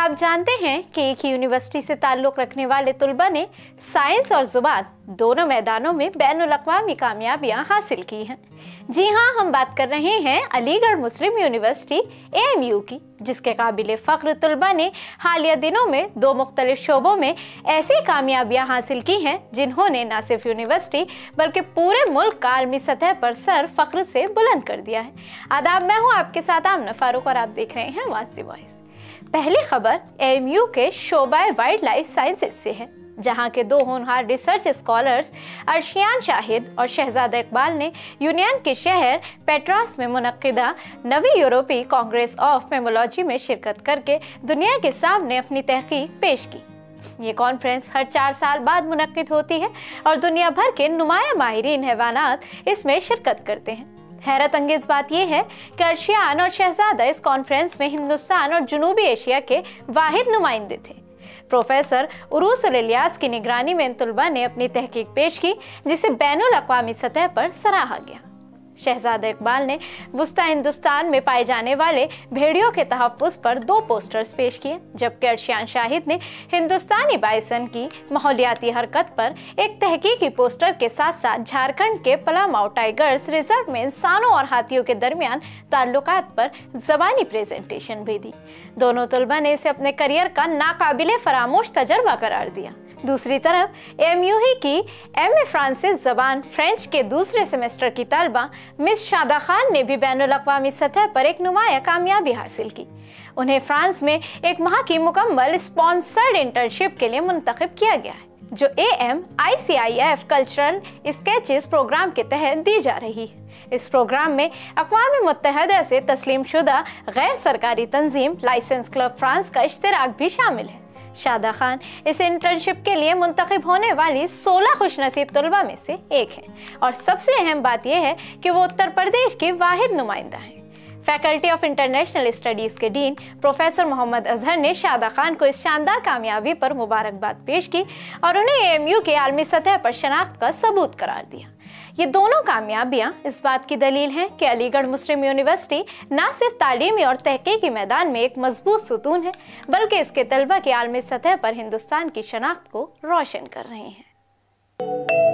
आप जानते हैं कि एक ही यूनिवर्सिटी से ताल्लुक़ रखने वाले तलबा ने साइंस और ज़ुबान दोनों मैदानों में बैनुल-अक़वामी कामयाबियाँ हासिल की हैं। जी हाँ, हम बात कर रहे हैं अलीगढ़ मुस्लिम यूनिवर्सिटी AMU की, जिसके काबिल फ़ख्र तलबा ने हालिया दिनों में 2 मुख्तलिफ शोबों में ऐसी कामयाबियाँ हासिल की हैं जिन्होंने न सिर्फ यूनिवर्सिटी बल्कि पूरे मुल्क का आलमी सतह पर सर फ़ख्र से बुलंद कर दिया है। आदाब, मैं हूँ आपके साथ आमना फारूक और आप देख रहे हैं वास्ती वॉइस। पहली खबर AMU के शोबाए वाइल्ड लाइफ साइंसेज से है, जहां के 2 होनहार रिसर्च स्कॉलर्स अर्शियान शाहिद और शहजादा इकबाल ने यूनियन के शहर पेट्रास में मुनक्किदा नवी यूरोपीय कांग्रेस ऑफ मेमोलॉजी में शिरकत करके दुनिया के सामने अपनी तहकीक पेश की। ये कॉन्फ्रेंस हर 4 साल बाद मुनक्किद होती है और दुनिया भर के नुमाया माहिरीन हैवानात इसमें शिरकत करते हैं। हैरत अंगेज बात यह है कि अर्शियान और शहजादा इस कॉन्फ्रेंस में हिंदुस्तान और जनूबी एशिया के वाहिद नुमाइंदे थे। प्रोफेसर उरूस इलियास की निगरानी में इन तलबा ने अपनी तहकीक पेश की, जिसे बैनुल अक़वामी सतह पर सराहा गया। शहजादा इकबाल ने वस्ता हिंदुस्तान में पाए जाने वाले भेड़ियों के तहफ़्फ़ुज़ पर 2 पोस्टर्स पेश किए, जबकि अर्शियान शाहिद ने हिंदुस्तानी बाइसन की माहौलियाती हरकत पर एक तहकीकी पोस्टर के साथ साथ झारखंड के पलामाऊ टाइगर्स रिजर्व में इंसानों और हाथियों के दरमियान ताल्लुकात पर ज़बानी प्रेजेंटेशन भी दी। दोनों तलबा ने इसे अपने करियर का नाकाबिले फरामोश तजर्बा करार दिया। दूसरी तरफ AMU ही की MA फ्रांसिस ज़बान फ्रेंच के दूसरे सेमेस्टर की तालबा मिस शादा खान ने भी बैनुल-अक़वामी सतह पर एक नुमाया कामयाबी हासिल की। उन्हें फ्रांस में 1 माह की मुकम्मल स्पॉन्सर्ड इंटर्नशिप के लिए मुंतखब किया गया है, जो AMICIF कल्चरल स्केचेस प्रोग्राम के तहत दी जा रही है। इस प्रोग्राम में अक़वाम मुत्तहिदा से तस्लीम शुदा गैर सरकारी तंजीम लाइसेंस क्लब फ्रांस का इश्तिराक भी शामिल है। शादा खान इस इंटर्नशिप के लिए मुंतखब होने वाली 16 खुशनसीब तलबा में से एक हैं और सबसे अहम बात यह है कि वो उत्तर प्रदेश की वाहिद नुमाइंदा हैं। फैकल्टी ऑफ इंटरनेशनल स्टडीज़ के डीन प्रोफेसर मोहम्मद अजहर ने शादा खान को इस शानदार कामयाबी पर मुबारकबाद पेश की और उन्हें AMU के आलमी सतह पर शनाख्त का सबूत करार दिया। ये दोनों कामयाबियां इस बात की दलील हैं कि अलीगढ़ मुस्लिम यूनिवर्सिटी न सिर्फ तालीमी और तहकीकी मैदान में एक मजबूत सुतून है, बल्कि इसके तलबा के आलमी सतह पर हिंदुस्तान की शनाख्त को रोशन कर रहे हैं।